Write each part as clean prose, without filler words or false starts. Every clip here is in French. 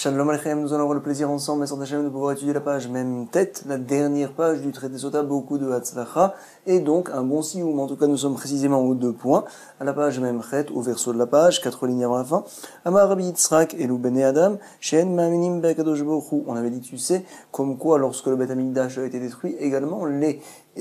Shalom Aleichem, nous allons avoir le plaisir ensemble, Messer Hashem, de pouvoir étudier la page même tête, la dernière page du traité Sota, beaucoup de Hatzlacha, et donc un bon sioum. En tout cas, nous sommes précisément aux 2 points, à la page même tête, au verso de la page, 4 lignes avant la fin. Amar Rabbi Yitzhak Elou Bene Adam, She'en Ma'aminim Be'akadosh Baruch Hu. On avait dit, tu sais, comme quoi, lorsque le Beth Amikdash a été détruit, également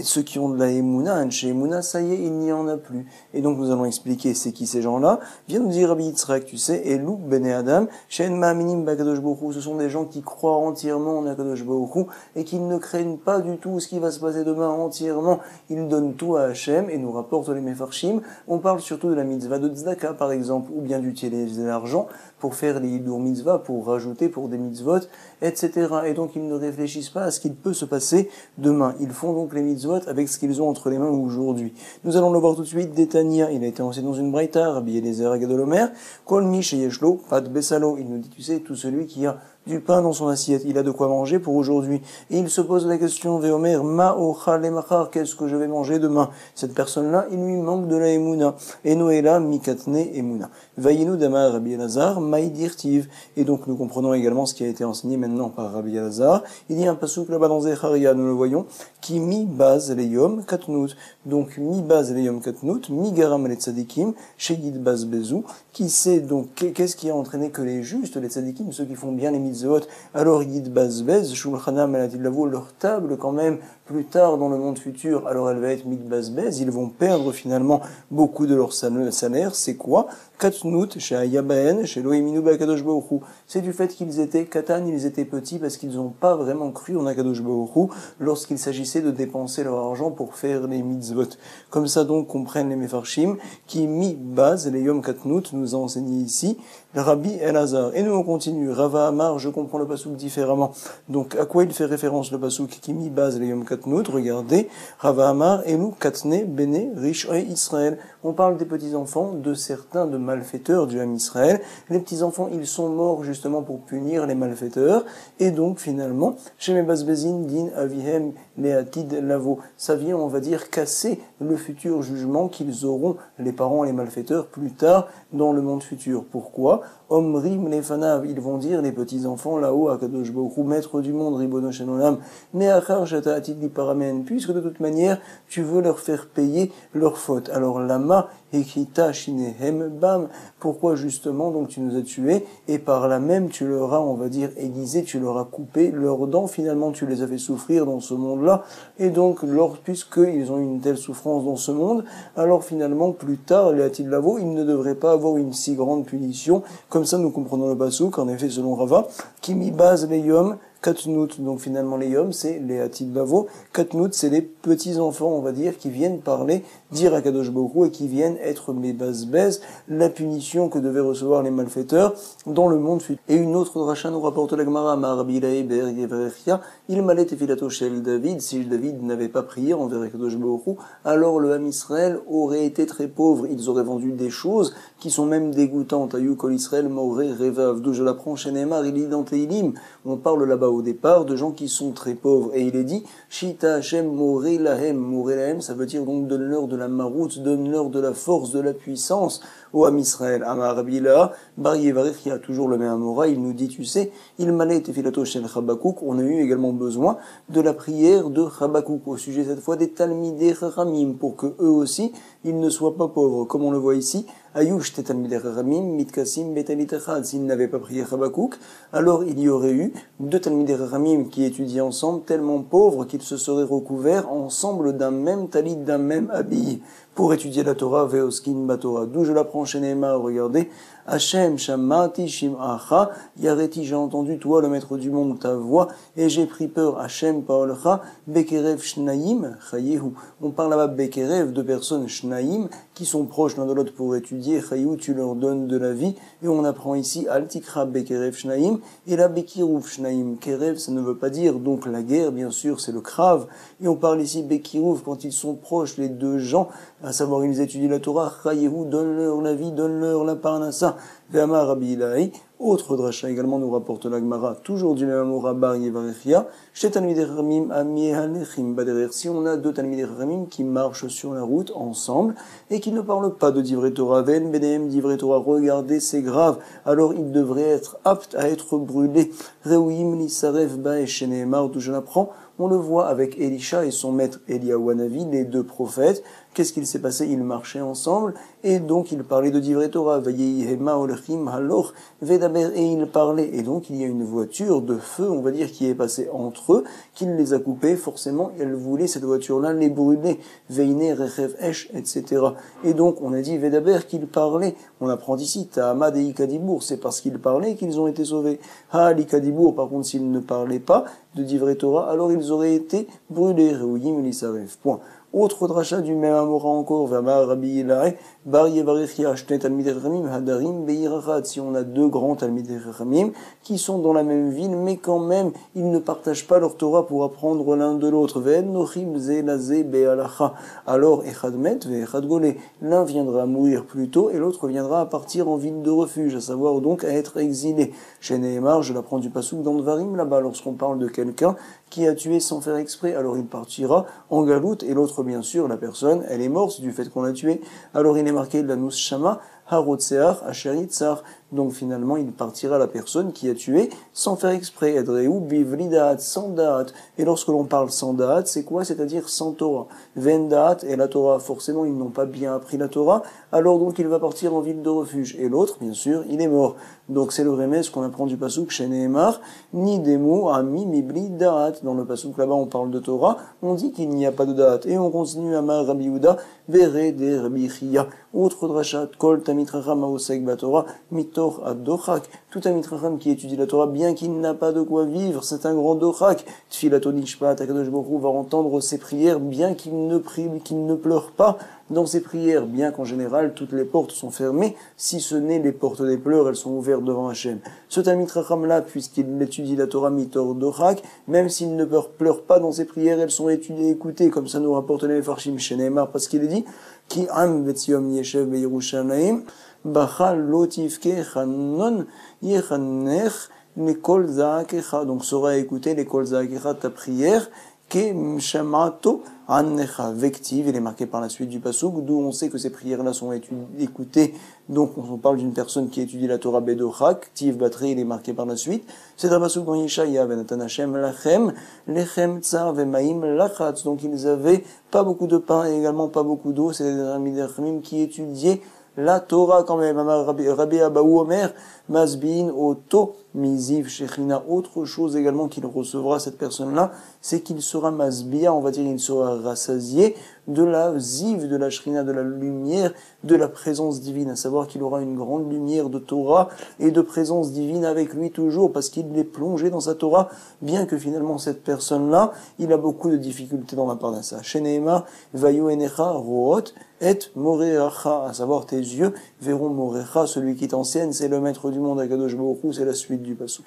ceux qui ont de la Emouna, chez Emouna, ça y est, il n'y en a plus. Et donc nous allons expliquer c'est qui ces gens-là. Vient nous dire Rabbi Yitzhak, tu sais, Elou Bene Adam, She'en Ma'aminim Be'akadosh Baruch Hu. Ce sont des gens qui croient entièrement en Akadosh Baruch Hu et qui ne craignent pas du tout ce qui va se passer demain entièrement. Ils donnent tout à Hachem et nous rapportent les Mefarshim. On parle surtout de la mitzvah de Tzedaka, par exemple, ou bien d'utiliser l'argent pour faire les Hidur mitzvah, pour rajouter pour des mitzvot, etc. Et donc ils ne réfléchissent pas à ce qu'il peut se passer demain. Ils font donc les mitzvot avec ce qu'ils ont entre les mains aujourd'hui. Nous allons le voir tout de suite. Détania, il a été enseigné dans une braïta, Rabbi Eliezer Agadolomer, Kol mi sheyeshlo pat besalo. Il nous dit, tu sais, tout celui qui a du pain dans son assiette, il a de quoi manger pour aujourd'hui. Et il se pose la question, Veomer, ma ochal lemachar, qu'est-ce que je vais manger demain? Cette personne-là, il lui manque de la emuna. Et Noéla, mikatne emuna. Vayinu damar Rabbi Elazar, maïdirtiv. Et donc nous comprenons également ce qui a été enseigné maintenant par Rabbi Elazar. Il y a un pasouk là-bas dans Zecharia, nous le voyons, qui mi baz leyom katnut. Donc mi baz leyom katnut, mi garam le tzadikim, sheyid baz bezou, qui sait donc qu'est-ce qui a entraîné que les justes, les tzadikim, ceux qui font bien les mitzvot, alors yid bazbez, shulchanam alatilavo, leur table quand même, plus tard dans le monde futur, alors elle va être mitbazbez, ils vont perdre finalement beaucoup de leur salaire. C'est quoi? Katnut, chez Ayabaen, chez Loiminu Bakadosh Baruch Hu. C'est du fait qu'ils étaient katan, ils étaient petits parce qu'ils n'ont pas vraiment cru en Akadosh Baruch Hu lorsqu'il s'agissait de dépenser leur argent pour faire les mitzvot. Comme ça donc comprennent les Mefarshim qui mi baz, les Yom Katnut, nous a enseigné ici le Rabbi Elazar. Et nous on continue. Rava Amar, je comprends le pasouk différemment. Donc à quoi il fait référence le pasouk qui mi baz, les Yom Katnut? Regardez, Rava Amar, Elou Katne Bene Rishoy Israël. On parle des petits-enfants de certains de malfaiteurs du Ham Israël. Les petits-enfants, ils sont morts justement pour punir les malfaiteurs. Et donc, finalement, chez mes Bazbezin, Din, Avihem, Leatid, Lavo, ça vient, on va dire, casser le futur jugement qu'ils auront, les parents et les malfaiteurs, plus tard dans le monde futur. Pourquoi? Omrim lefanav, ils vont dire, les petits-enfants, là-haut, à Kadosh Baruch Hu, maître du monde, Ribono Shel Olam, Me'achar Shata'atid li Paramen, puisque de toute manière, tu veux leur faire payer leurs fautes. Alors, lama, Ekita Shinehem Bam, pourquoi justement, donc tu nous as tués, et par là même, tu leur as, on va dire, aiguisé, tu leur as coupé leurs dents, finalement, tu les as fait souffrir dans ce monde-là, et donc, puisqu'ils ont une telle souffrance dans ce monde, alors finalement, plus tard, les Atid Lavo, ils ne devraient pas avoir une si grande punition. Comme ça, nous comprenons le pasouk, en effet, selon Rava, Kimi baz les yom, Katnut, donc finalement les yom, c'est les Atid Lavo, Katnut, c'est les petits-enfants, on va dire, qui viennent parler, dire à Kadosh Baruch Hu, et qui viennent être mes bazbez, la punition que devaient recevoir les malfaiteurs dans le monde futur. Et une autre dracha nous rapporte la Gemara, Marabi Laeber Yevrechia, il m'allait tefilato shel David, si David n'avait pas prié envers Kadosh Baruch Hu, alors le Ham Israël aurait été très pauvre, ils auraient vendu des choses qui sont même dégoûtantes. Ayou kol Israël moré revav, d'où je l'apprends chez Neymar, il est dans Teilim, on parle là-bas au départ de gens qui sont très pauvres, et il est dit, Shita Hashem moré lahem, ça veut dire donc donne-leur de la maroute, donne-leur de la force, de la puissance, au Ham Israël. Amar Rabila, Bar Yevarech, qui a toujours le même Amora, il nous dit, tu sais, il m'allait tefilato shel Chabakouk, on a eu également besoin de la prière de Chabakouk, au sujet cette fois des Talmidei Chachamim, pour que eux aussi, ils ne soient pas pauvres, comme on le voit ici, Ayush Talmidei Chachamim, Mitkasim Betalit Echad, s'ils n'avaient pas prié Chabakouk, alors il y aurait eu 2 Talmidei Chachamim qui étudiaient ensemble, tellement pauvres qu'ils se seraient recouverts ensemble d'un même talit, d'un même habit, pour étudier la Torah, Veoskin Batorah, d'où je l'apprends chez Neymar, regardez, Hachem Shamati Shim'acha, Yareti, j'ai entendu toi le maître du monde ta voix, et j'ai pris peur, Hachem Paolcha, Bekerev Shnaim, Chayehu. On parle là-bas Bekerev, de personnes Shnaim, qui sont proches l'un de l'autre pour étudier, Chayehu, tu leur donnes de la vie, et on apprend ici Altikra Bekerev Shnaim, et la Bekirouf Shnaim. Kerev, ça ne veut pas dire donc la guerre, bien sûr, c'est le Krav, et on parle ici Bekirouf, quand ils sont proches, les deux gens, à savoir ils étudient la Torah, Chayehu, donne-leur la vie, donne-leur la parnassa, Ve'amar Rabbi Ilaï, autre dracha également nous rapporte la Gemara, toujours du même amour Bar Yevarechia, chez Talmidei Chachamim Amihalechim Baderer. Si on a deux Talmidei Chachamim qui marchent sur la route ensemble et qui ne parlent pas de Divrei Torah, Ven Benehem Divrei Torah, regardez c'est grave, alors ils devraient être aptes à être brûlés. Reuim Lisarev Bae Sheneemar, d'où je l'apprends. On le voit avec Elisha et son maître Eliyahu Hanavi, les deux prophètes. Qu'est-ce qu'il s'est passé? Ils marchaient ensemble et donc ils parlaient de Divrei Torah. Vayehema olchim haloch vedaber, et ils parlaient. Et donc il y a une voiture de feu, on va dire, qui est passée entre eux, qui les a coupés. Forcément, elle voulait cette voiture-là les brûler. Veine rechev esh, etc. Et donc on a dit vedaber qu'ils parlaient. On apprend ici Ta'amad et Ikadibour, c'est parce qu'ils parlaient qu'ils ont été sauvés. Ha l'Ikadibour, par contre, s'ils ne parlaient pas de Divrei Torah, alors ils auraient été brûlés. Reuyim Elisaref. Point. Autre dracha du même Amora encore, Vamar Rabbi Ilaï, Bar Yevarechia, Shne Talmidei Chachamim, Hadarim Beirachat. Si on a deux grands Talmidei Chachamim qui sont dans la même ville, mais quand même, ils ne partagent pas leur Torah pour apprendre l'un de l'autre. Ve'en nochim ze laze be'alacha. Alors, Echad met ve'echad golé. L'un viendra à mourir plus tôt et l'autre viendra à partir en ville de refuge, à savoir donc à être exilé. Chez Nehemar, je l'apprends du Passouk dans Dvarim là-bas, lorsqu'on parle de quelqu'un qui a tué sans faire exprès, alors il partira en galoute, et l'autre, bien sûr, la personne, elle est morte du fait qu'on l'a tué. Alors il est marqué l'anus shama, harotseach, asheritzach. Donc finalement, il partira la personne qui a tué sans faire exprès. Edreu bivlidat, sans da'at. Et lorsque l'on parle sans da'at, c'est quoi? C'est-à-dire sans Torah. Vendaat et la Torah. Forcément, ils n'ont pas bien appris la Torah. Alors donc, il va partir en ville de refuge. Et l'autre, bien sûr, il est mort. Donc c'est le remède qu'on apprend du Passouk chez Nehemar. Ni demo, ami, mibli, da'at. Dans le Passouk là-bas, on parle de Torah. On dit qu'il n'y a pas de da'at. Et on continue à Mar Rabbi Yehuda, Vere de Rabbi Chia. Autre drachat, Kol Tamitracham Aosek Batorah, Mitor Ad-Dochak. Tout un mitracham qui étudie la Torah, bien qu'il n'a pas de quoi vivre, c'est un grand dochak. Tfilato Nishpat, Akadosh Baruch Hu va entendre ses prières, bien qu'il ne prie, qu'il ne pleure pas dans ses prières, bien qu'en général, toutes les portes sont fermées, si ce n'est les portes des pleurs, elles sont ouvertes devant Hachem. Ce Tamitracham-là, puisqu'il étudie la Torah Mitor Dochak, même s'il ne pleure pas dans ses prières, elles sont étudiées, écoutées, comme ça nous rapporte les Farshim chez Nehemar, parce qu'il est dit, Ki am vetziom yeshev beYerushalayim, bachal lotifke chanon yechanech lekol zaakecha. Donc, sera écouté lekol zaakecha, ta prière, ke mshamato annecha vective. Il est marqué par la suite du pasuk, d'où on sait que ces prières-là sont écoutées. Donc, on parle d'une personne qui étudie la Torah bedochak, tiv batri, il est marqué par la suite. C'est un pasuk dans Yeshaya, venatan Hashem lachem, lechem tsar vemaim lachatz. Donc, ils avaient pas beaucoup de pain et également pas beaucoup d'eau. C'est des Talmidei Chachamim qui étudiaient la Torah quand même. Rabbi Abaou Omer, Masbin, Oto, Miziv, Shechina. Autre chose également qu'il recevra, cette personne-là, c'est qu'il sera Masbia, on va dire, il sera rassasié de la ziv, de la Shrina, de la lumière, de la présence divine. À savoir qu'il aura une grande lumière de Torah et de présence divine avec lui toujours, parce qu'il est plongé dans sa Torah, bien que finalement cette personne-là, il a beaucoup de difficultés dans la parnassa. Chez Nehemar, Vayu Enecha, Root, et Morecha, à savoir tes yeux verront Morecha, celui qui t'enseigne, c'est le maître du monde, Akadosh Baruch Hu, c'est la suite du pasuk.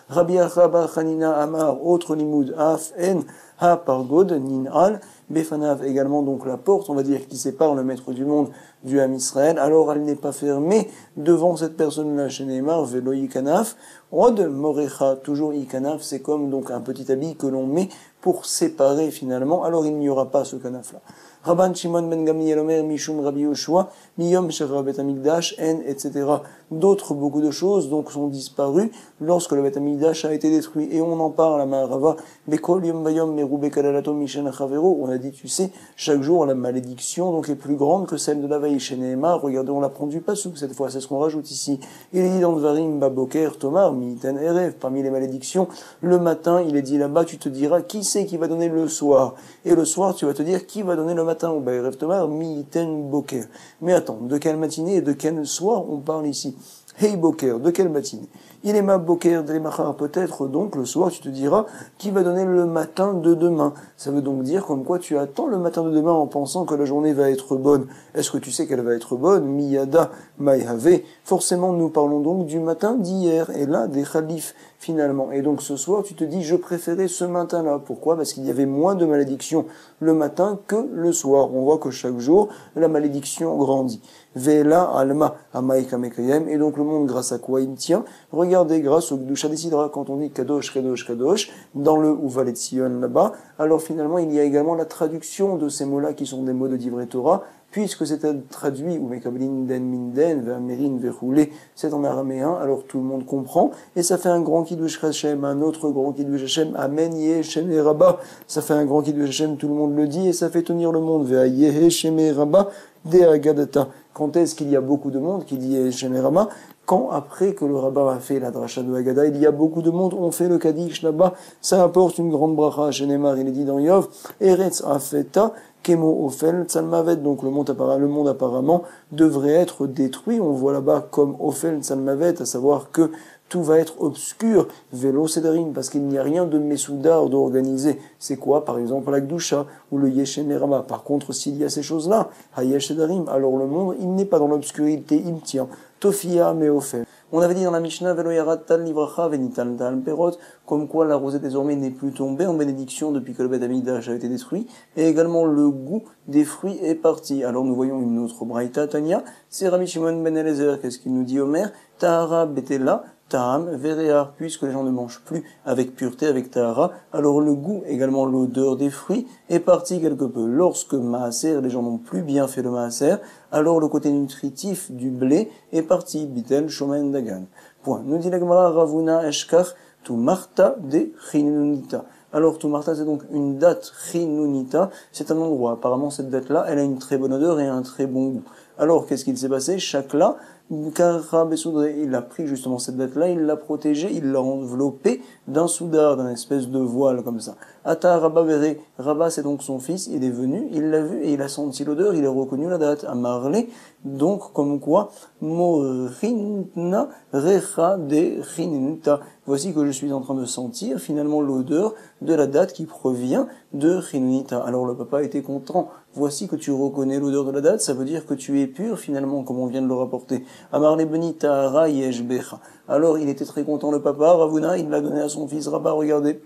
Rabbi Achaba Chanina Amar, autre limoud, Af En Ha Pargod Ninal Befanav, également donc la porte, on va dire, qui sépare le maître du monde du Ham Israël. Alors elle n'est pas fermée devant cette personne-là. Chez Neymar, Velo Ikanaf, Od Morecha, toujours Ikanaf, c'est comme donc un petit habit que l'on met pour séparer finalement. Alors il n'y aura pas ce kanaf-là. Rabban Shimon ben Gamliel Omer, Mishum Rabbi Yoshua, Miyom Shachar Bet Hamikdash, En, etc. D'autres, beaucoup de choses, donc, sont disparues lorsque le Bet Hamikdash a été détruit. Et on en parle à Maharava, Bekol Yom Vayom Meru Bekalalato Mishen Chavero. On a dit, tu sais, chaque jour, la malédiction, donc, est plus grande que celle de la veille. Chez Nehemar, regardez, on l'apprend du Pasuk, cette fois, c'est ce qu'on rajoute ici. Il est dit dans Dvarim, Baboker, Tomar, Miten Erev, parmi les malédictions, le matin, il est dit là-bas, tu te diras, qui c'est qui va donner le soir? Et le soir, tu vas te dire, qui va donner le matin? Ou Erev Tomar, Miten Boker. Mais attends, de quelle matinée et de quel soir on parle ici? Hey Boker, de quelle matinée? Il est ma boker de machar, peut-être donc le soir tu te diras qui va donner le matin de demain. Ça veut donc dire comme quoi tu attends le matin de demain en pensant que la journée va être bonne. Est-ce que tu sais qu'elle va être bonne? Miyada maïhave. Forcément nous parlons donc du matin d'hier et là des khalifs finalement. Et donc ce soir tu te dis je préférais ce matin-là. Pourquoi? Parce qu'il y avait moins de malédictions le matin que le soir. On voit que chaque jour la malédiction grandit. Vela alma amaika mekayem. Et donc le monde grâce à quoi il tient? Regardez, grâce au Gdusha décidera, quand on dit Kadosh, Kadosh, Kadosh, dans le Uvalet Sion là-bas, alors finalement il y a également la traduction de ces mots-là qui sont des mots de Divrei Torah, puisque c'est traduit, ou Mekablin den minden, Ve'amerin ve'choulé, c'est en araméen, alors tout le monde comprend, et ça fait un grand Kiddush Hashem, un autre grand Kiddush Hashem, Amen Yeh Shem Rabba, ça fait un grand Kiddush Hashem, tout le monde le dit, et ça fait tenir le monde, Ve'a Yeh Shem Rabba, De Agadata. Quand est-ce qu'il y a beaucoup de monde qui dit Shem Rabba? Quand, après que le rabbin a fait la dracha de Haggadah, il y a beaucoup de monde, on fait le Kaddish là-bas, ça apporte une grande bracha. Chez Neymar, il est dit dans Yov, Eretz Afeta, Kemo Ophel, Tzalmavet, donc le monde apparemment devrait être détruit. On voit là-bas comme Ophel, Tzalmavet, à savoir que tout va être obscur, vélo Sedarim, parce qu'il n'y a rien de Messoudar, d'organisé. C'est quoi, par exemple, la Gdusha, ou le Yeshem Rama. Par contre, s'il y a ces choses-là, Hayesh Sedarim, alors le monde, il n'est pas dans l'obscurité, il tient. Tofia Meophel. On avait dit dans la Mishnah, Velo Yarat Tal Livracha Venital Tal Perot, comme quoi la rosée désormais n'est plus tombée en bénédiction depuis que le Beth Amikdash a été détruit, et également le goût des fruits est parti. Alors nous voyons une autre Braïta Tania, c'est Rabbi Shimon ben Eliezer, qu'est-ce qu'il nous dit Omer? Tahara Betela, Taham, Verear, puisque les gens ne mangent plus avec pureté, avec Tahara, alors le goût, également l'odeur des fruits, est parti quelque peu. Lorsque Maaser, les gens n'ont plus bien fait le Maaser, alors le côté nutritif du blé est parti. Bitel, Shomen, Dagan. Point. Nous dit la Gemara, Ravuna, Eshkar, tu Marta de Chinunita. Alors, tu Marta, c'est donc une date Chinunita, c'est un endroit. Apparemment, cette date-là, elle a une très bonne odeur et un très bon goût. Alors, qu'est-ce qu'il s'est passé? Chakla, il a pris justement cette date-là, il l'a protégée, il l'a enveloppée d'un soudar, d'un espèce de voile comme ça. Ata Rabba Vere, Rabba c'est donc son fils, il est venu, il l'a vu et il a senti l'odeur, il a reconnu la date. Amarle, donc comme quoi, Morinna Recha de Chininta. Voici que je suis en train de sentir finalement l'odeur de la date qui provient de Chinunita. Alors le papa était content. Voici que tu reconnais l'odeur de la date, ça veut dire que tu es pur finalement, comme on vient de le rapporter. Amar lebeni tahara yeshbecha. Alors il était très content le papa, Ravuna, il l'a donné à son fils Rabba, regardez,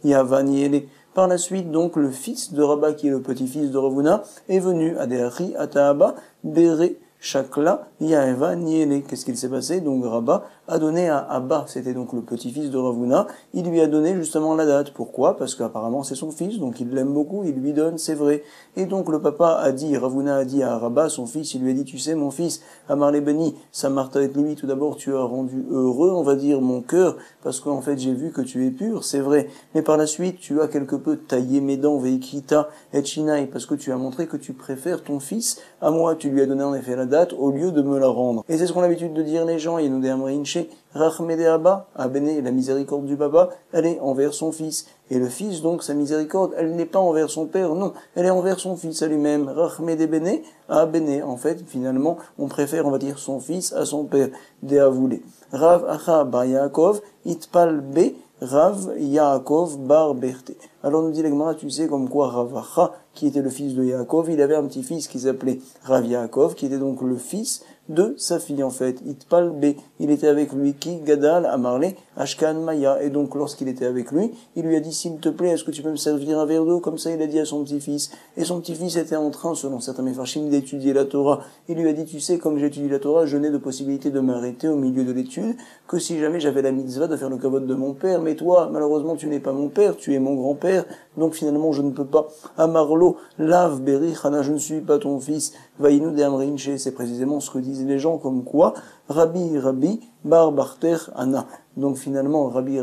Yavaniele. Par la suite, donc, le fils de Rabba, qui est le petit-fils de Ravuna, est venu à Deachi, à Tahaba, Bere, Shakla, Yaeva, Niele. Qu'est-ce qu'il s'est passé? Donc Rabba a donné à Abba, c'était donc le petit-fils de Ravuna, il lui a donné justement la date. Pourquoi? Parce qu'apparemment c'est son fils, donc il l'aime beaucoup, il lui donne, c'est vrai. Et donc le papa a dit, Ravuna a dit à Rabba, son fils, il lui a dit, tu sais mon fils, Amar les Beni, Samarta et lui, tout d'abord tu as rendu heureux, on va dire, mon cœur, parce qu'en fait j'ai vu que tu es pur, c'est vrai. Mais par la suite, tu as quelque peu taillé mes dents, Veikita et Chinaï, parce que tu as montré que tu préfères ton fils à moi, tu lui as donné en effet la date au lieu de me la rendre. Et c'est ce qu'on a l'habitude de dire les gens, et nous Amrinche, Rachmede Abba, Abene, la miséricorde du papa, elle est envers son fils. Et le fils, donc, sa miséricorde, elle n'est pas envers son père, non, elle est envers son fils à lui-même. Rachmede Bene, Abene. En fait, finalement, on préfère, on va dire, son fils à son père. Deavoulé. Rav Acha Bar Yaakov, Itpal Be, Rav Yaakov Bar Berté. Alors nous dit l'Agmara, tu sais comme quoi Rav Acha, qui était le fils de Yaakov, il avait un petit-fils qui s'appelait Rav Yaakov, qui était donc le fils de sa fille en fait, Itpal B. Il était avec lui qui Gadal Amarle Ashkan Maya. Et donc lorsqu'il était avec lui, il lui a dit s'il te plaît, est-ce que tu peux me servir un verre d'eau? Comme ça il a dit à son petit-fils. Et son petit-fils était en train, selon certains méfarchim, d'étudier la Torah. Il lui a dit tu sais, comme j'étudie la Torah, je n'ai de possibilité de m'arrêter au milieu de l'étude que si jamais j'avais la mitzvah de faire le kavod de mon père. Mais toi, malheureusement, tu n'es pas mon père, tu es mon grand-père. Donc finalement je ne peux pas. Amarlo Lav Beri Chana, je ne suis pas ton fils. Vaïnou de Amrinche, c'est précisément ce que disent les gens, comme quoi Rabbi Bar Barter Anna. Donc finalement Rabbi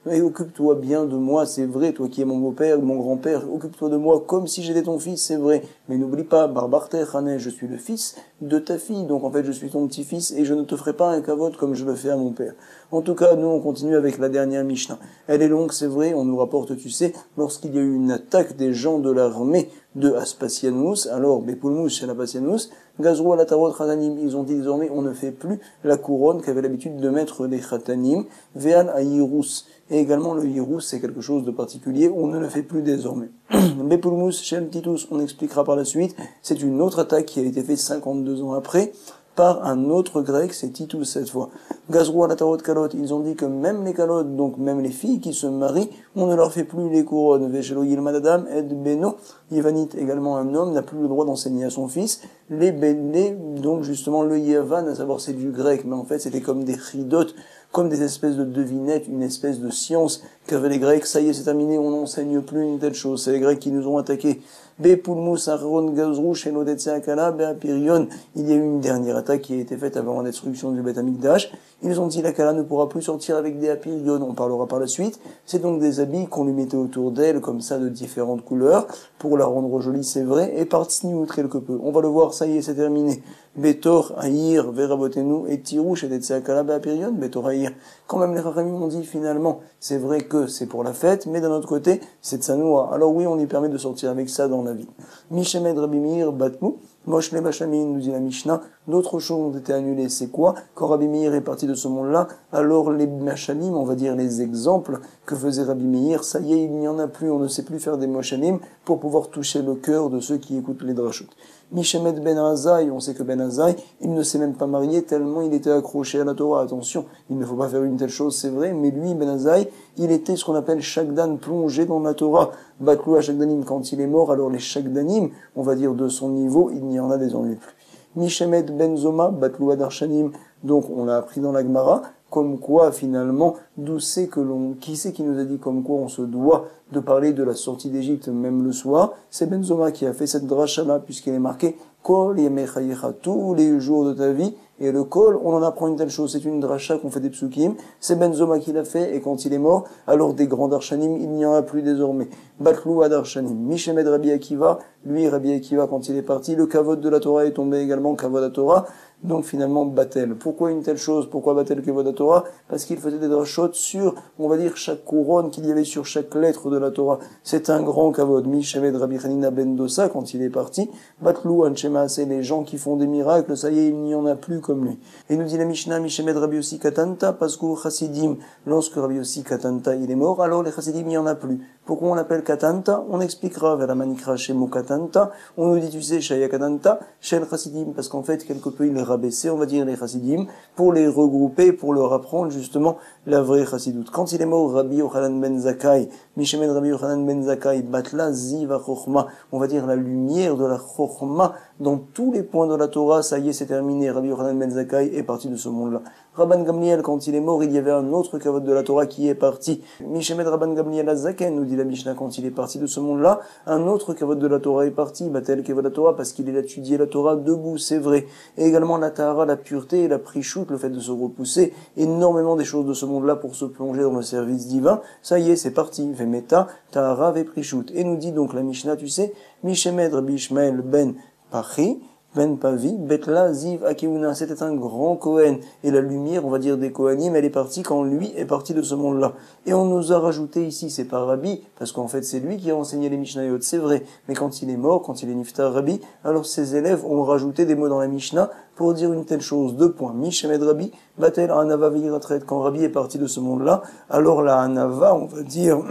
occupe-toi bien de moi, c'est vrai, toi qui es mon beau-père, mon grand-père, occupe-toi de moi comme si j'étais ton fils, c'est vrai. Mais n'oublie pas, Bar Barter Anna, je suis le fils de ta fille, donc en fait je suis ton petit-fils et je ne te ferai pas un kavod comme je le fais à mon père. En tout cas, nous, on continue avec la dernière Mishnah. Elle est longue, c'est vrai, on nous rapporte, tu sais, lorsqu'il y a eu une attaque des gens de l'armée de Aspasianus, alors Bepulmus chez Aspasianus, Gazrou ala Tarot Khatanim, ils ont dit désormais on ne fait plus la couronne qu'avaient l'habitude de mettre les Khatanim, Ve'al Ayirus, et également le Yirus, c'est quelque chose de particulier, on ne le fait plus désormais. Bepulmus chez Titus, on expliquera par la suite, c'est une autre attaque qui a été faite 52 ans après, par un autre grec, c'est Titus cette fois. Gazrou ala Tarot Kalot, ils ont dit que même les calottes, donc même les filles qui se marient, on ne leur fait plus les couronnes. Veshelo Yilmad Adam et Beno, Yevanit, également un homme, n'a plus le droit d'enseigner à son fils. Les donc justement le Yevan, à savoir c'est du grec, mais en fait c'était comme des chidotes, comme des espèces de devinettes, une espèce de science qu'avaient les Grecs. Ça y est, c'est terminé, on n'enseigne plus une telle chose. C'est les Grecs qui nous ont attaqués. Bepulmus, Aron, Gazrou, Shenodetse Akala, Beapirion. Il y a eu une dernière attaque qui a été faite avant la destruction du Beth Amikdash. Ils ont dit la Kala ne pourra plus sortir avec des Apirion. On parlera par la suite. C'est donc des habits qu'on lui mettait autour d'elle, comme ça, de différentes couleurs, pour la rendre jolie, c'est vrai, et par tsniout quelque peu. On va le voir, ça y est, c'est terminé. Betor, Aïr, Verabotenu, et Tirou, Shenodetse Akala, Beapirion, Betor, Aïr. Quand même, les Chachamim ont dit finalement, c'est vrai que c'est pour la fête, mais d'un autre côté, c'est de Tsanoua. Alors oui, on y permet de sortir avec ça dans la vie. Mishemed Rabbi Meir Batmu, Mosh le Bashamin, nous dit la Mishnah, d'autres choses ont été annulées. C'est quoi? Quand Rabbi Meir est parti de ce monde-là, alors les Mashalim, on va dire les exemples que faisait Rabbi Meir, ça y est, il n'y en a plus, on ne sait plus faire des Mashalim pour pouvoir toucher le cœur de ceux qui écoutent les drashot. Mishemed Ben Azaï, on sait que Ben Azaï, il ne s'est même pas marié tellement il était accroché à la Torah. Attention, il ne faut pas faire une telle chose, c'est vrai, mais lui, Ben Azaï, il était ce qu'on appelle Shagdan, plongé dans la Torah. Batlou à Shagdanim, quand il est mort, alors les Shagdanim, on va dire de son niveau, il n'y en a désormais plus. Mishemed Ben Zoma, Batlou à Darshanim, donc on l'a appris dans la Gemara, comme quoi finalement, qui c'est qui nous a dit comme quoi on se doit de parler de la sortie d'Égypte même le soir? C'est Ben Zoma qui a fait cette dracha-là, puisqu'elle est marquée Kol Yemechayecha, tous les jours de ta vie. Et le Kol, on en apprend une telle chose, c'est une dracha qu'on fait des psukim, c'est Ben Zoma qui l'a fait, et quand il est mort, alors des grands darshanim, il n'y en a plus désormais. Batlou Darshanim, Mishemed Rabbi Akiva, lui Rabbi Akiva quand il est parti, le kavod de la Torah est tombé également, kavod à Torah, donc finalement Batel. Pourquoi une telle chose? Pourquoi Batel kavod à Torah? Parce qu'il faisait des drachot sur, on va dire, chaque couronne qu'il y avait sur chaque lettre de la Torah. C'est un grand kavod. Mishemed Rabbi Hanina Ben Dosa, quand il est parti, Batlou Anshema, c'est les gens qui font des miracles, ça y est, il n'y en a plus comme lui. Et nous dit la Mishnah, Mishemed Rabbi Yossi Katanta, parce qu'au Chassidim, lorsque Rabbi Yossi Katanta, il est mort, alors les Chassidim, il n'y en a plus. Pourquoi on l'appelle Katanta? On expliquera vers la manikra chez Mo Katanta. On nous dit, tu sais, Shaya Katanta, chez le Chassidim, parce qu'en fait, quelque peu, il est rabaissé, on va dire, les Chassidim, pour les regrouper, pour leur apprendre, justement, la vraie Chassidoute. Quand il est mort, Rabbi Yochanan Ben Zakkai, Mishemed Rabbi Yochanan Ben Zakkai, Batla Ziva Chochma, on va dire la lumière de la Chochma, dans tous les points de la Torah, ça y est, c'est terminé. Rabbi Yochanan Ben Zakkai est parti de ce monde-là. Rabban Gamliel, quand il est mort, il y avait un autre kavod de la Torah qui est parti. Mishemed Rabban Gamliel Azaken, nous dit la Mishnah, quand il est parti de ce monde-là, un autre kavod de la Torah est parti, Batel kavod de la Torah, parce qu'il a étudié la Torah debout, c'est vrai. Et également la Tahara, la pureté, la prichout, le fait de se repousser, énormément des choses de ce monde-là pour se plonger dans le service divin. Ça y est, c'est parti. Vemeta, Tahara, ve prichout. Et nous dit donc la Mishnah, tu sais, Mishemed Rabbi Ishmael Ben Pachi, Ben Pavi, Betla, Ziv, Akiuna, c'était un grand Kohen. Et la lumière, on va dire, des Kohanim, elle est partie quand lui est parti de ce monde-là. Et on nous a rajouté ici, c'est pas Rabbi, parce qu'en fait c'est lui qui a enseigné les Mishnayot, c'est vrai. Mais quand il est mort, quand il est Niftar Rabbi, alors ses élèves ont rajouté des mots dans la Mishnah pour dire une telle chose. 2 points. Mishemed Rabbi, Batel Anava Veiratret. Quand Rabbi est parti de ce monde-là, alors la Anava, on va dire,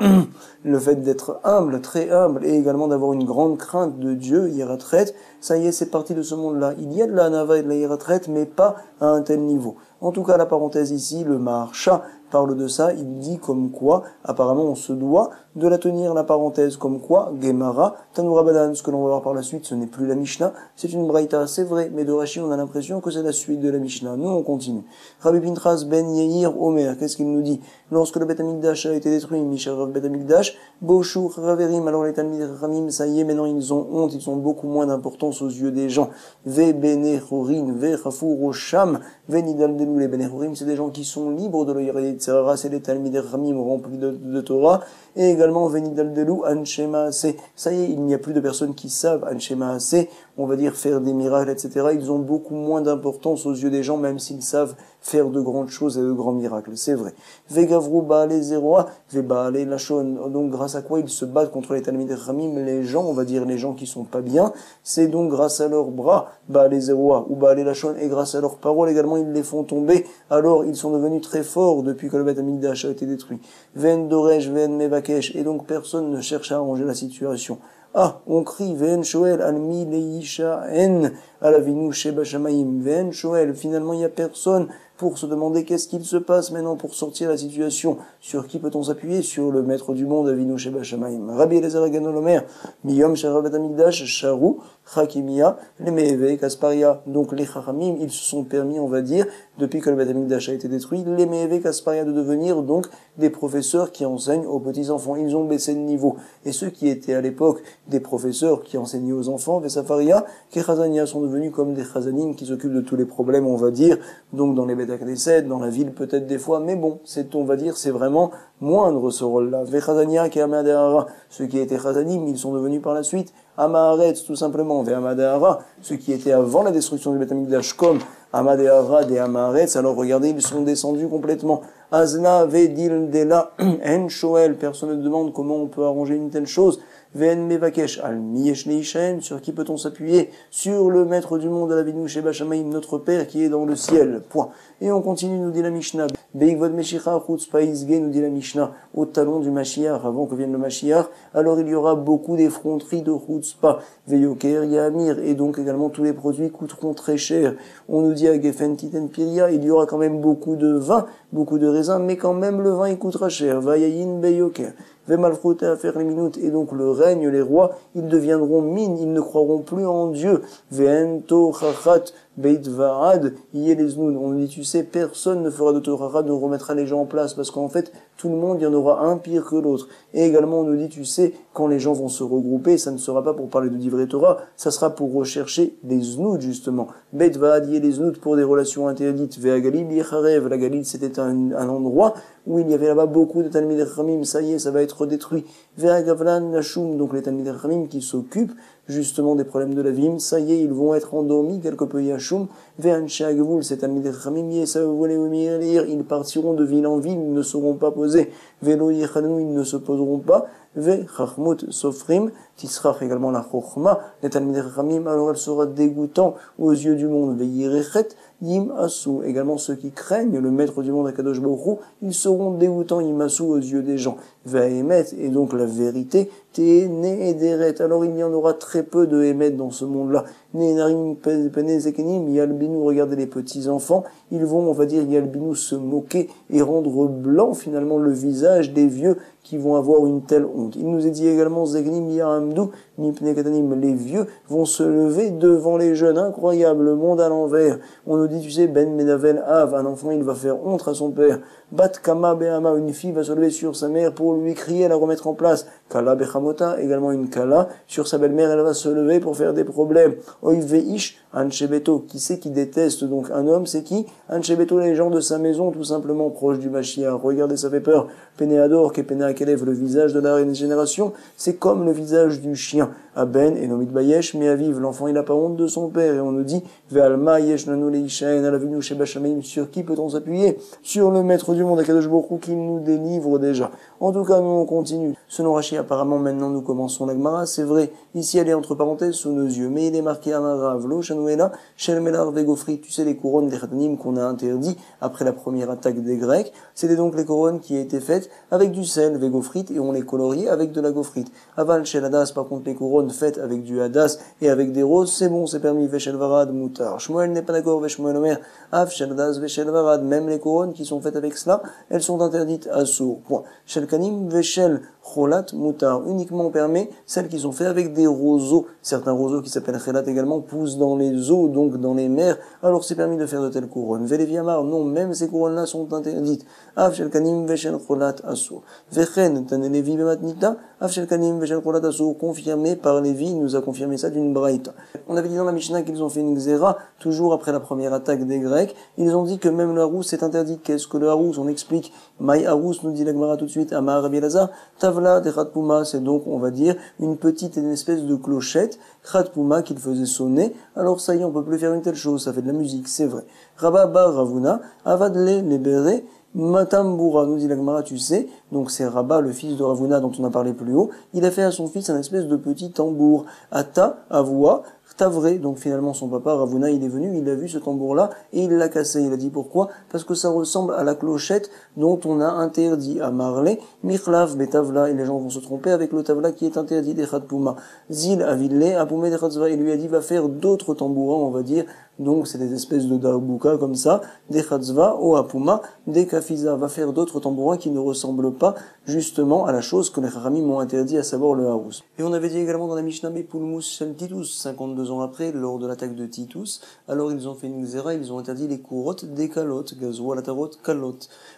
le fait d'être humble, très humble, et également d'avoir une grande crainte de Dieu, Yiratret, ça y est, c'est parti de ce monde-là. Il y a de la Anava et de la Yiratret, mais pas à un tel niveau. En tout cas, la parenthèse ici, le Maharsha parle de ça, il dit comme quoi, apparemment on se doit de la tenir, la parenthèse, comme quoi, Gemara, Tanura Badan, ce que l'on va voir par la suite, ce n'est plus la Mishnah, c'est une Braïta, c'est vrai, mais de Rashi, on a l'impression que c'est la suite de la Mishnah. Nous, on continue. Rabbi Pintras Ben Yair Omer, qu'est-ce qu'il nous dit? Lorsque le Beth Amikdash a été détruit, Misharav Beth Amikdash, Boshur Raverim, alors les Talmid Ramim, ça y est, maintenant ils ont honte, ils ont beaucoup moins d'importance aux yeux des gens. Ve Bene Chorin, Ve Chafur Osham, Ve Nidal Delou, les Bene Chorim, c'est des gens qui sont libres de l'Oyre Tzara, c'est les Talmid Ramim remplis de Torah, et également Venidal Delou, Anshema Se. Ça y est, il n'y a plus de personnes qui savent Anshema Se, on va dire faire des miracles, etc. Ils ont beaucoup moins d'importance aux yeux des gens, même s'ils savent faire de grandes choses et de grands miracles, c'est vrai. Vegavru Baale Zeroa, Vebaale Lachon, donc grâce à quoi ils se battent contre les Talmidei Chachamim, les gens, on va dire les gens qui sont pas bien, c'est donc grâce à leurs bras, Baale Zeroa ou Baale Lachon, et grâce à leurs paroles également, ils les font tomber, alors ils sont devenus très forts depuis que le Beth Amikdash a été détruit. Ven Doresh, Ven Mevakesh, et donc personne ne cherche à arranger la situation. Ah, on crie, Ven Shoel, Almi Leisha En, Alavinu Sheba Shamaim, Ven Shoel, finalement il n'y a personne pour se demander qu'est-ce qu'il se passe maintenant pour sortir de la situation. Sur qui peut-on s'appuyer? Sur le maître du monde, Avinu Sheba Shamaim. Rabbi Eliezer Agano Lomer, Miyom Shara Bet Amikdash, Sharu, Chakimia, les Meheve, Kasparia. Donc les Chachamim, ils se sont permis, on va dire, depuis que le Beth Amikdash a été détruit, les Meheve, Kasparia de devenir donc des professeurs qui enseignent aux petits-enfants. Ils ont baissé de niveau. Et ceux qui étaient à l'époque des professeurs qui enseignaient aux enfants, Vesafaria, Kechazania, sont devenus comme des Chazanim qui s'occupent de tous les problèmes, on va dire, donc dans les Beth Knesset, dans la ville peut-être des fois, mais bon, on va dire, c'est vraiment moindre ce rôle-là. Vechazania, Kehamadehara, ceux qui étaient Chazanim, ils sont devenus par la suite Amaharetz, tout simplement, Vehamadehara, ceux qui étaient avant la destruction du Beth Amikdash, comme Amadehara des Amaharetz, alors regardez, ils sont descendus complètement. Azna, Vedil, Dela, En Shoel, personne ne demande comment on peut arranger une telle chose. Ven Mevakesh, Al Miyesh Leishen, sur qui peut-on s'appuyer? Sur le maître du monde, Alavinu Sheba Shamaim, notre Père qui est dans le ciel. Point. Et on continue, nous dit la Mishnah. Beigvod Meshicha, Chutzpa Izge, nous dit la Mishnah. Au talon du Mashiach, avant que vienne le Mashiach, alors il y aura beaucoup d'effronteries de Chutzpa, Veyoker, Yamir, et donc également tous les produits coûteront très cher. On nous dit à Gefen Titen Piria, il y aura quand même beaucoup de vin, beaucoup de raisins, mais quand même le vin il coûtera cher. Vayayin Beyoker. Vemalfroute à faire les minutes, et donc le règne, les rois, ils deviendront mines, ils ne croiront plus en Dieu. Veento chachat beit vaad yeleznoun. On dit, tu sais, personne ne fera de Torah, ne remettra les gens en place, parce qu'en fait, tout le monde, il y en aura un pire que l'autre. Et également, on nous dit, tu sais, quand les gens vont se regrouper, ça ne sera pas pour parler de Divrei Torah, ça sera pour rechercher des znouds, justement. Beit vaad yeleznoun pour des relations interdites. Veagalil yecharev. La Galil, c'était un endroit où il y avait là-bas beaucoup de Talmidei Chachamim, ça y est, ça va être détruit. Ve'agavlan Nashum, donc les Talmidei Chachamim qui s'occupent justement des problèmes de la vie, ça y est, ils vont être endormis quelque peu Yashum. Ve'anshe Agvul, ces Talmidei Chachamim, ils partiront de ville en ville, ils ne seront pas posés. Ve'lo Yechanu, ils ne se poseront pas. Ve'chachmut Sofrim, Tisrach également la Chochma, les Talmidei Chachamim, alors elle sera dégoûtant aux yeux du monde. Ve'yirechet Yim Asu, également ceux qui craignent le maître du monde Akadosh Baruch Hu, ils seront dégoûtants Yim Asu aux yeux des gens. Ve'emet, et donc la vérité, Te'ene Ederet, alors il y en aura très peu de Emet dans ce monde-là. Ne'enarim Pene Zekenim, Yalbinu, regardez les petits enfants, ils vont, on va dire, Yalbinu se moquer et rendre blanc finalement le visage des vieux qui vont avoir une telle honte. Il nous est dit également, Zegnim Yahamdu, Mipne Katanim, les vieux vont se lever devant les jeunes, incroyable, le monde à l'envers. On nous dit, tu sais, Ben Menavel Av, un enfant, il va faire honte à son père. Bat Kama Behama, une fille va se lever sur sa mère pour lui crier, la remettre en place. Kala Bechamota, également une Kala, sur sa belle-mère, elle va se lever pour faire des problèmes. Oiveish, Anchebeto, qui c'est qui déteste donc un homme, c'est qui? Anchebeto, les gens de sa maison, tout simplement proche du Mashiach. Regardez, ça fait peur. Penéador, Kepena Akelev, le visage de la génération, c'est comme le visage du chien. Aben, et Nomit Bayesh, mais Aviv, l'enfant il n'a pas honte de son père, et on nous dit, Ve'alma yesh nanu leishaen alavinu sheba shamaim, sur qui peut-on s'appuyer? Sur le maître du monde, Akadosh Baruch Hu, qui nous délivre déjà. En tout cas, nous on continue. Selon Rashi, apparemment, maintenant nous commençons la Gemara, c'est vrai, ici elle est entre parenthèses sous nos yeux, mais il est marqué Amarav, Lo, Shanuela, Shel Melar Vegofri, tu sais les couronnes des Khatanim qu'on a interdit après la première attaque des Grecs, c'était donc les couronnes qui étaient faites avec du sel, Vegofrite, et on les coloriait avec de la gaufrite. Aval Shel Hadas, par contre les couronnes faites avec du hadas et avec des roses, c'est bon, c'est permis, Veshel Varad, Moutar. Shmuel n'est pas d'accord, Veshmuel Omer, Av Shel Hadas, Veshel Varad, même les couronnes qui sont faites avec cela, elles sont interdites à sourd. Point. Shel Kanim, Veshel Cholat, Moutar. Uniquement on permet celles qui sont faites avec des roseaux. Certains roseaux qui s'appellent Chelat également poussent dans les eaux, donc dans les mers, alors c'est permis de faire de telles couronnes. Veleviamar, non, même ces couronnes-là sont interdites. Av Shel Kanim, Veshel Cholat, Assour. Vechen, Tanelevi Bematnita, Afshel Kanim Veshel Kolat Asur, confirmé par Lévi, il nous a confirmé ça d'une braïta. On avait dit dans la Mishnah qu'ils ont fait une xéra, toujours après la première attaque des Grecs. Ils ont dit que même le harous est interdit. Qu'est-ce que le harous? On explique. Maï harous, nous dit la Gemara tout de suite, Amar Rabbi Elazar, Tavla de Khatpouma, c'est donc, on va dire, une petite et une espèce de clochette, Khatpouma qu'il faisait sonner. Alors ça y est, on peut plus faire une telle chose, ça fait de la musique, c'est vrai. Rabba Bar Ravuna, Avadle Lebere, Matambura, nous dit la Gemara, tu sais, donc c'est Rabba, le fils de Ravuna dont on a parlé plus haut, il a fait à son fils un espèce de petit tambour. Ata, Avoua, Tavré, donc finalement son papa Ravuna il est venu, il a vu ce tambour-là et il l'a cassé. Il a dit pourquoi? Parce que ça ressemble à la clochette dont on a interdit à Marley, Mikhlav betavla, et les gens vont se tromper avec le tavla qui est interdit des Khatpouma. Zil aville, Apoumé des Khatzva, il lui a dit va faire d'autres tambourins, on va dire, donc c'est des espèces de darbouka comme ça, des Khatzva, au Apuma, des Kafiza, va faire d'autres tambourins qui ne ressemblent pas justement à la chose que les Haramim m'ont interdit, à savoir le harous. Et on avait dit également dans la Mishnah Bepulmus Shel Titus, 52 ans après, lors de l'attaque de Titus, alors ils ont fait une xéra, ils ont interdit les courottes des calottes, gazwa latarot kalot.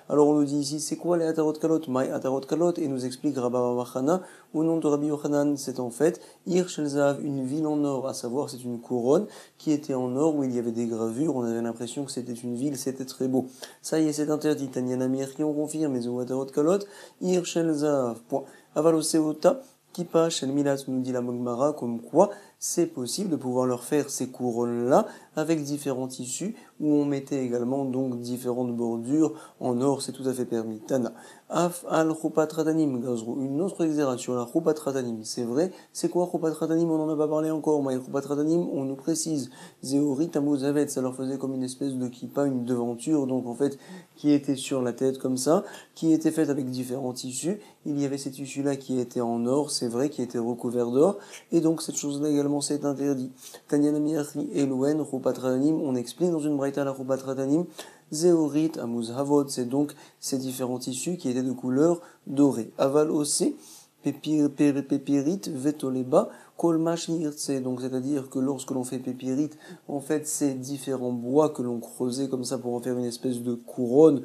Alors on nous dit ici, c'est quoi les atarot kalot? Maï atarot kalot, et nous explique Rabba Wachana, au nom de Rabbi Yochanan, c'est en fait Ir Shel Zahav, une ville en or, à savoir c'est une couronne qui était en or où il y avait des gravures, on avait l'impression que c'était une ville, c'était très beau. Ça y est, c'est interdit. Tanyana Mir qui on confirme, mais Atarot Kalot, Ir Shel Zahav. Point. Avaloseota, Kipa Shel Milat, nous dit la Mogmara, comme quoi c'est possible de pouvoir leur faire ces couronnes-là avec différents tissus où on mettait également donc différentes bordures en or, c'est tout à fait permis. Tana. Af al Chupat Ratanim Gazrou. Une autre exagération, la Chupat Ratanim. C'est vrai, c'est quoi Chupat Ratanim? On n'en a pas parlé encore. Mais Chupat Ratanim, on nous précise. Zéori Tamozavet, ça leur faisait comme une espèce de kippa, une devanture, donc en fait, qui était sur la tête comme ça, qui était faite avec différents tissus. Il y avait ces tissus-là qui étaient en or, c'est vrai, qui étaient recouverts d'or. Et donc cette chose-là également, c'est interdit. Tanyana Miachri Elouen, Chupat Ratanim, on explique dans une braïta la Chupat Ratanim, Zéorit, Amuzhavot, c'est donc ces différents tissus qui étaient de couleur dorée. Aval aussi, Pépirit, Vetoleba, Kolmash Nirtse, donc c'est-à-dire que lorsque l'on fait pépirite, en fait c'est différents bois que l'on creusait comme ça pour en faire une espèce de couronne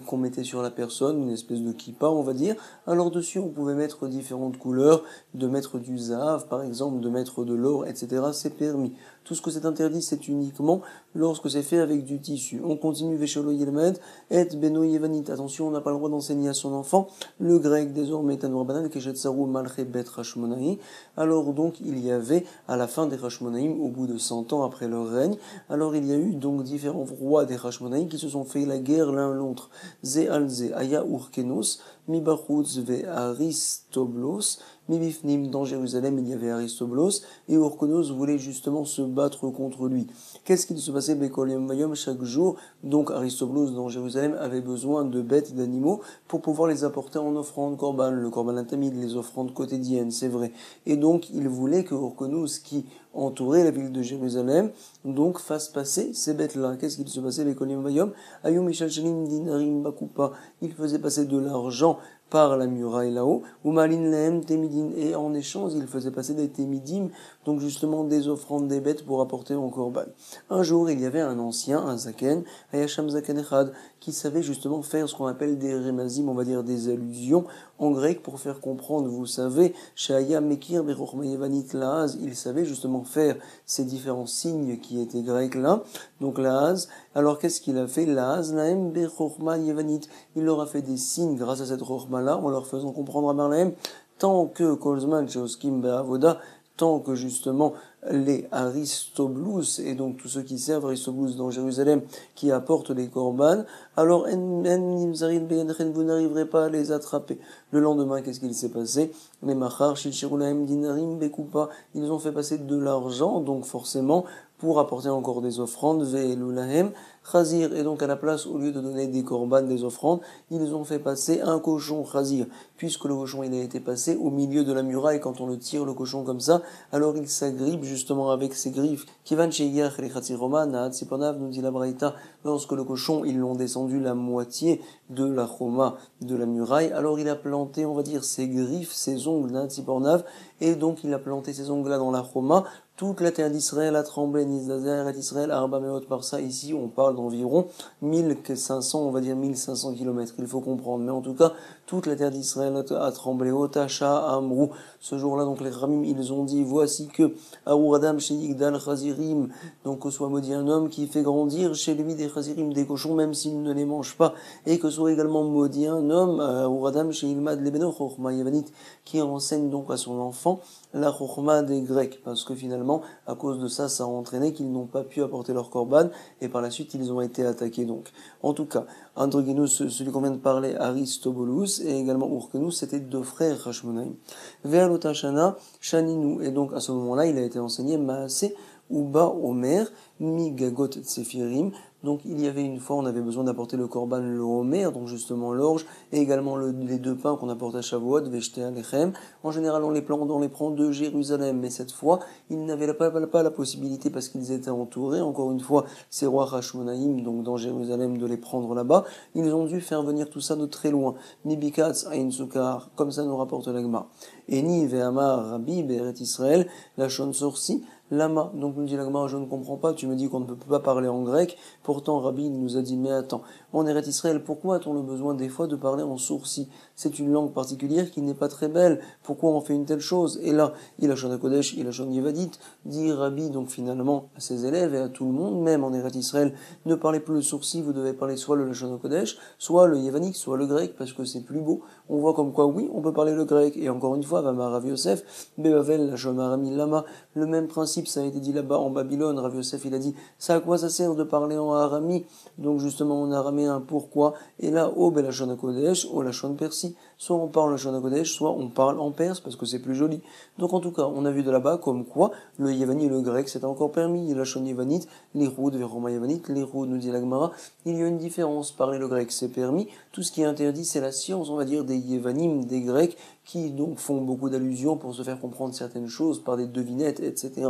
qu'on mettait sur la personne, une espèce de kippa on va dire. Alors dessus on pouvait mettre différentes couleurs, de mettre du zahav par exemple, de mettre de l'or, etc. c'est permis. Tout ce que c'est interdit c'est uniquement lorsque c'est fait avec du tissu. On continue Vesholo Yelmed, et Beno Yevanit. Attention, on n'a pas le droit d'enseigner à son enfant le grec désormais Tanur Banan, Keshetsaru Malche Bet Hashmonaï. Alors donc il y avait à la fin des Hashmonaïm, au bout de 100 ans après leur règne, alors il y a eu donc différents rois des Hashmonaïm qui se sont fait la guerre l'un l'autre. Ze Alze Aya Urkenos, Mibachutz Ve Aristoblos, Mibifnim, dans Jérusalem il y avait Aristoblos, et Urkenos voulait justement se battre contre lui. Qu'est-ce qu'il se passait Bekolim Mayom chaque jour? Donc Aristoblos dans Jérusalem avait besoin de bêtes, d'animaux pour pouvoir les apporter en offrande korban, le korban tamid, les offrandes quotidiennes, c'est vrai. Et donc il voulait que Urkenos qui entourait la ville de Jérusalem donc fasse passer ces bêtes-là. Qu'est-ce qu'il se passait Bekolim Mayom Ayom Ishalchelim Dinarim Bakupa, il faisait passer de l'argent par la muraille là-haut, ou Malin Lehem Temidin, et en échange il faisait passer des Temidim, donc justement des offrandes des bêtes pour apporter en korban. Un jour il y avait un ancien, un zaken, Ayasham Zaken Echad, qui savait justement faire ce qu'on appelle des remazim, on va dire des allusions en grec pour faire comprendre, vous savez, Shaya Mekir Bechochma Yevanit Laaz, il savait justement faire ces différents signes qui étaient grecs là, donc Laaz. Alors qu'est-ce qu'il a fait? Laaz Lahem Bechochma Yevanit, il leur a fait des signes grâce à cette Chochma là, en leur faisant comprendre à Marlahem, tant que Kolzman Sheoskim Be'avoda, tant que justement les Aristoblous, et donc tous ceux qui servent Aristoblous dans Jérusalem, qui apportent les korban, alors vous n'arriverez pas à les attraper. Le lendemain, qu'est-ce qu'il s'est passé? Les Machar, Shilchirulaim, Dinarim, Bekupa, ils ont fait passer de l'argent, donc forcément, pour apporter encore des offrandes, Ve'elulahem, Chazir, et donc à la place, au lieu de donner des korban, des offrandes, ils ont fait passer un cochon Chazir, puisque le cochon il a été passé au milieu de la muraille, quand on le tire le cochon comme ça, alors il s'agrippe justement avec ses griffes. Kivan Sheyach et Chatziroma, Naat Siponav, nous dit la Braïta, lorsque le cochon ils l'ont descendu la moitié de la choma de la muraille, alors il a planté, on va dire, ses griffes, ses ongles, Naat Siponav, et donc il a planté ses ongles là dans la choma. Toute la terre d'Israël a tremblé, Nizazer et Israël, Arba Meot par ça. Ici, on parle d'environ 1500, on va dire 1500 kilomètres. Il faut comprendre. Mais en tout cas, toute la terre d'Israël a tremblé. Otacha Amrou. Ce jour-là, donc les Ramim, ils ont dit, voici que Aouradam chez Yigdal Chazirim, donc que soit maudit un homme qui fait grandir chez lui des Chazirim, des cochons, même s'il ne les mange pas, et que soit également maudit un homme, Aouradam chez Ilmad Lebeno Chochma Yavanit, qui enseigne donc à son enfant la Chochma des Grecs, parce que finalement, à cause de ça, ça a entraîné qu'ils n'ont pas pu apporter leur korban, et par la suite, ils ont été attaqués donc. En tout cas, Androgenus, celui qu'on vient de parler, Aristobolus, et également Urkenus, c'était deux frères Hashmonaïm. Vers l'Otashana, Shaninu, et donc à ce moment-là, il a été enseigné Maase Uba Omer, Migagot Tsefirim. Donc il y avait une fois, on avait besoin d'apporter le korban, le Homer, donc justement l'orge, et également les deux pains qu'on apporte à Shavuot, Veshte Alechem. En général, on les prend de Jérusalem, mais cette fois, ils n'avaient pas la possibilité, parce qu'ils étaient entourés, encore une fois, ces rois Hashmonaïm, donc dans Jérusalem, de les prendre là-bas. Ils ont dû faire venir tout ça de très loin. Mibikatz Ain Sukar, comme ça nous rapporte l'Agma. Eni Ve'amar Rabbi Beret Israël, la Shon Sorsi, Lama, donc nous dit l'Agma, je ne comprends pas, tu me dis qu'on ne peut pas parler en grec, pourtant Rabbi nous a dit, mais attends, en Eretz Israël, pourquoi a-t-on le besoin des fois de parler en sourcil? C'est une langue particulière qui n'est pas très belle, pourquoi on fait une telle chose? Et là, il a Shon Kodesh, il a Shon Yevadit, dit Rabbi donc finalement à ses élèves et à tout le monde, même en Eretz Israël, ne parlez plus le sourcil, vous devez parler soit le Shon Kodesh, soit le Yevanik, soit le grec, parce que c'est plus beau. On voit comme quoi, oui, on peut parler le grec, et encore une fois, Vamar Rav Yosef, Bebavel, la Shon Arami Lama, le même principe, ça a été dit là-bas en Babylone. Rav Yosef, il a dit, ça à quoi ça sert de parler en arami? Donc justement en araméen, pourquoi? Et là, au Belashon Kodesh, au Lashon Persi, soit on parle en Lashon Kodesh, soit on parle en perse, parce que c'est plus joli. Donc en tout cas, on a vu de là-bas comme quoi le Yévani et le grec, c'est encore permis. La Lashon Yévanite, les routes vers Roma Yévanite, les routes, nous dit la Gemara, il y a une différence. Parler le grec, c'est permis. Tout ce qui est interdit, c'est la science, on va dire, des Yévanim, des Grecs, qui donc font beaucoup d'allusions pour se faire comprendre certaines choses par des devinettes, etc.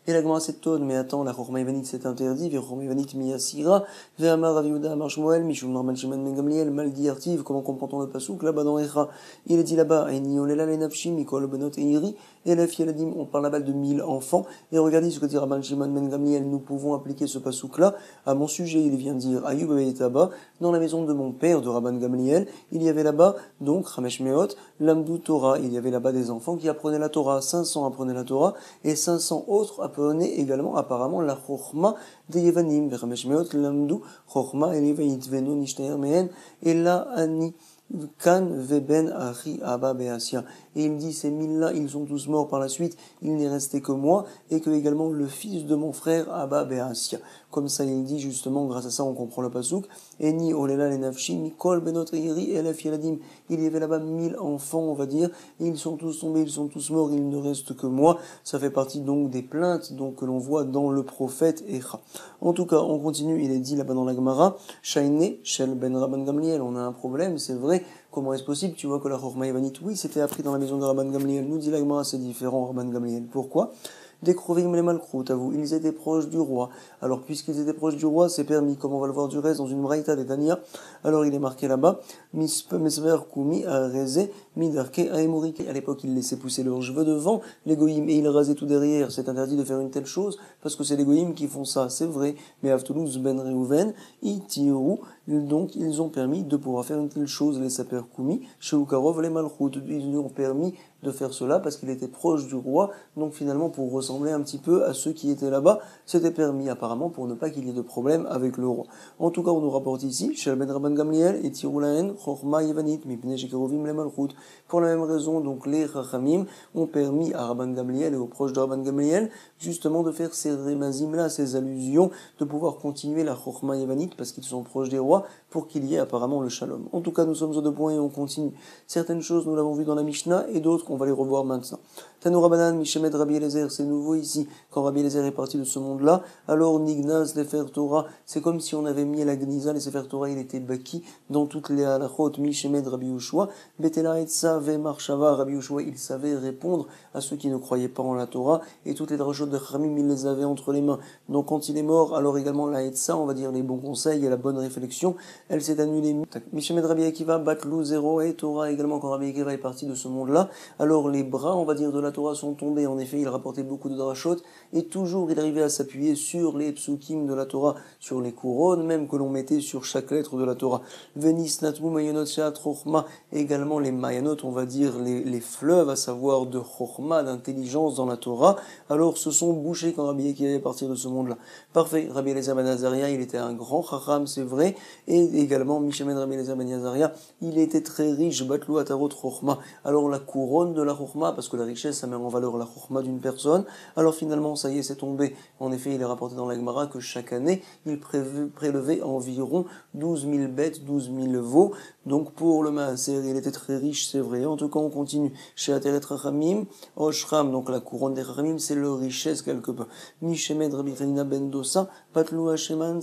Et la Gemara s'étonne, mais attends, la Chorma Ivanite c'est interdit, vers Chorma Ivanite miyasira, vers Amar Rav Yehuda Amar Shmuel, Mishum Norman Shimon Ben Gamliel, Maldi Artiv, comment comprend-on le pasouk, là-bas dans Echa, il est dit là-bas, Aini Olela le Nafshim, Mikol Benot Eiri, et la Fialadim, on parle là-bas de 1000 enfants, et regardez ce que dit Rabban Shimon Ben Gamliel, nous pouvons appliquer ce pasouk-là à mon sujet, il vient dire, Ayub Beitaba, dans la maison de mon père, de Rabban Gamliel, il y avait là-bas, donc, Ramesh Meot, Lamdou Torah, il y avait là-bas des enfants qui apprenaient la Torah, 500 apprenaient la Torah, et 500 autres apprenaient également apparemment la Chochma des Yevanim, Veramesh Meot, Lamdou, Chochma, Elevait Veno, Nishtaer Mehen, et là, Ani, Kan Veben Achi Abba Beasia. Et il dit, ces 1000-là, ils sont tous morts par la suite, il n'est resté que moi, et que également le fils de mon frère Abba Beasia. Comme ça, il dit justement, grâce à ça, on comprend le pasouk, Eni Olela le Nafshi, Mikol Benot Eiri, Elef Yeladim. Il y avait là-bas 1000 enfants, on va dire, et ils sont tous tombés, ils sont tous morts, il ne reste que moi. Ça fait partie donc des plaintes donc, que l'on voit dans le prophète Echa. En tout cas, on continue, il est dit là-bas dans la Gemara, Shaine, Shel Ben Rabban Gamliel, on a un problème, c'est vrai. Comment est-ce possible? Tu vois que la Chorma Yevanite, oui, c'était appris dans la maison de Rabban Gamliel. Nous dit la Gemara, c'est différent, Rabban Gamliel. Pourquoi? Des Krovim les Malchut, à vous, ils étaient proches du roi. Alors, puisqu'ils étaient proches du roi, c'est permis, comme on va le voir du reste dans une braïta des Tania. Alors, il est marqué là-bas, Mesver Kumi Areze Midarke Aemorike. À l'époque, ils laissaient pousser leurs cheveux devant les goyim et ils rasaient tout derrière. C'est interdit de faire une telle chose parce que c'est les goyim qui font ça, c'est vrai. Mais Avtulus Ben Reuven, Itiru, donc ils ont permis de pouvoir faire une telle chose, les Saper Kumi, chez Ukarov, les Malchut. Ils lui ont permis de faire cela parce qu'il était proche du roi, donc finalement pour ressembler un petit peu à ceux qui étaient là-bas, c'était permis apparemment pour ne pas qu'il y ait de problème avec le roi. En tout cas, on nous rapporte ici, Shel Ben Rabban Gamliel et Tirulaen, Chorma Yevanit, Mipne Shekerovim le Malchut. Pour la même raison, donc les Chachamim ont permis à Rabban Gamliel et aux proches de Rabban Gamliel justement de faire ces remazim-là, ces allusions, de pouvoir continuer la Chorma Yevanit parce qu'ils sont proches des rois pour qu'il y ait apparemment le Shalom. En tout cas, nous sommes aux deux points et on continue. Certaines choses, nous l'avons vu dans la Mishnah et d'autres, on va les revoir maintenant. Tanu Rabbanan, Mishemed Rabbi Eliezer, c'est nouveau ici. Quand Rabbi Eliezer est parti de ce monde-là, alors Nignaz, Sefer Torah, c'est comme si on avait mis la Gniza, les Sefer Torah, il était baki dans toutes les halachot, Mishemed Rabbi Yoshua, Betela Etza, Marshava, Rabbi Yoshua, il savait répondre à ceux qui ne croyaient pas en la Torah, et toutes les drachot de Khamim, il les avait entre les mains. Donc quand il est mort, alors également la Etza, on va dire les bons conseils et la bonne réflexion, elle s'est annulée. Mishemed Rabbi Akiva, Batlou, Zéro, et Torah également, quand Rabbi Akiva est parti de ce monde-là, alors les bras, on va dire, de la Torah sont tombés. En effet, il rapportait beaucoup de drachot, et toujours il arrivait à s'appuyer sur les psukim de la Torah, sur les couronnes, même que l'on mettait sur chaque lettre de la Torah. Venis Natmum Mayanot Sheat Chochma, également les Mayanot, on va dire les fleuves, à savoir de Chochma, d'intelligence dans la Torah, alors se sont bouchés quand Rabbi Akiva est parti de ce monde-là. Parfait, Rabbi Eliezer ben Azaria, il était un grand chacham, c'est vrai, et également Mishamed Rabbi Eliezer ben Azaria, il était très riche, Batlou Atarot Chochma. Alors la couronne de la Chochma, parce que la richesse, ça met en valeur la Chochma d'une personne, alors finalement, ça y est, c'est tombé. En effet, il est rapporté dans la Gemara que chaque année, il prélevait environ 12 000 bêtes, 12 000 veaux. Donc pour le Maaser, il était très riche, c'est vrai. En tout cas, on continue. Chez Ateret Rachamim, Oshram, donc la couronne des Rachamim, c'est leur richesse quelque peu. Mishemed Rabbi Chanina ben Dosa, Patlou Hasheman,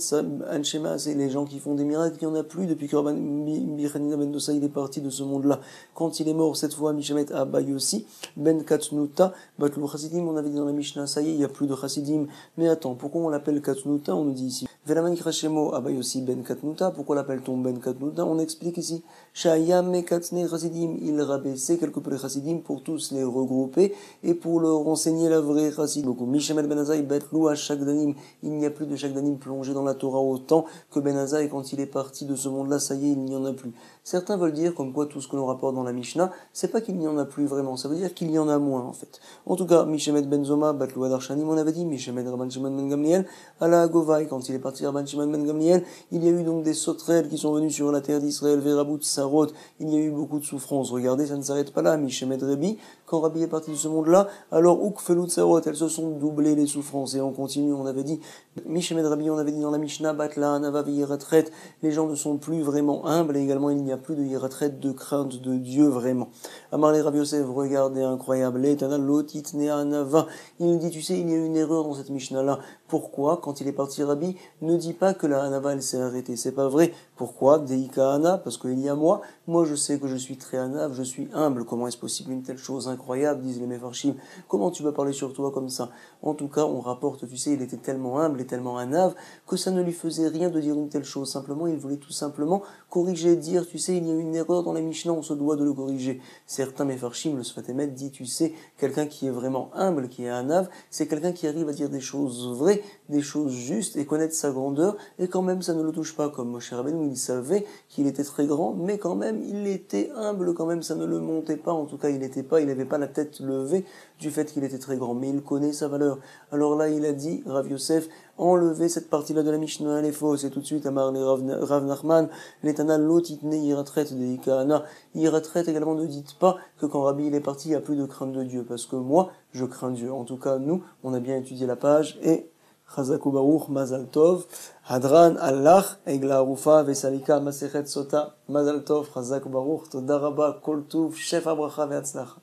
Anshema, c'est les gens qui font des miracles, il n'y en a plus depuis que Rabbi Chanina ben Dosa, il est parti de ce monde-là. Quand il est mort, cette fois, Mishemed Abayossi, Ben Katnuta, Batlou Chassidim, on avait dit dans la Mishnah, ça y est, il n'y a plus de Chassidim. Mais attends, pourquoi on l'appelle Katnuta? On nous dit ici. Velaman Krashemo Abayossi Ben Katnuta, pourquoi l'appelle-t-on Ben Katnuta? On explique ici. Shayam Katne Chassidim, il rabaissait quelque peu les Chassidim pour tous les regrouper et pour leur enseigner la vraie Chassid. Donc, Mishamel Ben Azaï Betlou à Shagdanim, il n'y a plus de Shagdanim plongé dans la Torah autant que Ben Azaï quand il est parti de ce monde-là, ça y est, il n'y en a plus. Certains veulent dire comme quoi tout ce que l'on rapporte dans la Mishnah, c'est pas qu'il n'y en a plus vraiment, ça veut dire qu'il y en a moins en fait. En tout cas, Mishemed Ben Zoma, Batlou Adar Shanim, on avait dit, Mishemed Rabban Shimon Ben Gamliel, à la Agovai, quand il est parti Rabban Shimon Ben Gamliel, il y a eu donc des sauterelles qui sont venus sur la terre d'Israël, Verabout, Sarot, il y a eu beaucoup de souffrances. Regardez, ça ne s'arrête pas là, Mishemed Rabbi, quand Rabbi est parti de ce monde-là, alors Ukfelut Sarot, elles se sont doublées les souffrances, et on continue, on avait dit, Mishemed Rabbi, on avait dit dans la Mishnah, Batla, Nava, Yiratret, les gens ne sont plus vraiment humbles, et également il n'y a plus de Yiratret, de crainte de Dieu vraiment. Amar les Rabbi Yosef, regardez, incroyable, l'Etana Lotit Nea Nava, il dit, tu sais, il y a une erreur dans cette Mishnah-là. Pourquoi, quand il est parti Rabbi, ne dit pas que la Hanava, elle s'est arrêtée, c'est pas vrai. Pourquoi? Deika Hana, parce qu'il y a moi je sais que je suis très hanav, je suis humble, comment est-ce possible une telle chose incroyable, disent les Mefarshim, comment tu peux parler sur toi comme ça? En tout cas, on rapporte, tu sais, il était tellement humble et tellement hanav, que ça ne lui faisait rien de dire une telle chose, simplement, il voulait tout simplement corriger, dire, tu sais, il y a une erreur dans la Mishnah, on se doit de le corriger. Certains Mefarshim, le Sfat Emet, dit, tu sais, quelqu'un qui est vraiment humble, qui est hanav, c'est quelqu'un qui arrive à dire des choses vraies, des choses justes, et connaître sa grandeur, et quand même ça ne le touche pas, comme Moshe Rabbeinu, il savait qu'il était très grand, mais quand même, il était humble, quand même, ça ne le montait pas, en tout cas, il n'avait pas la tête levée du fait qu'il était très grand, mais il connaît sa valeur. Alors là, il a dit, Rav Yosef, enlevez cette partie-là de la Mishnah, elle est fausse, et tout de suite, Amar les Rav Nachman, l'Etana l'otitne yiratret de Ikahana, yiratret également, ne dites pas que quand Rabbi il est parti, il n'y a plus de crainte de Dieu, parce que moi, je crains Dieu. En tout cas, nous, on a bien étudié la page, et Chazaku Baruch, Mazal Tov, Hadran, Allah, Egla Arufa, Vesalika, Masechet Sota, Mazal Tov, Chazaku Baruch, Toda Rabba, Kol Tuv, Shef Abracha ve'atzlacha.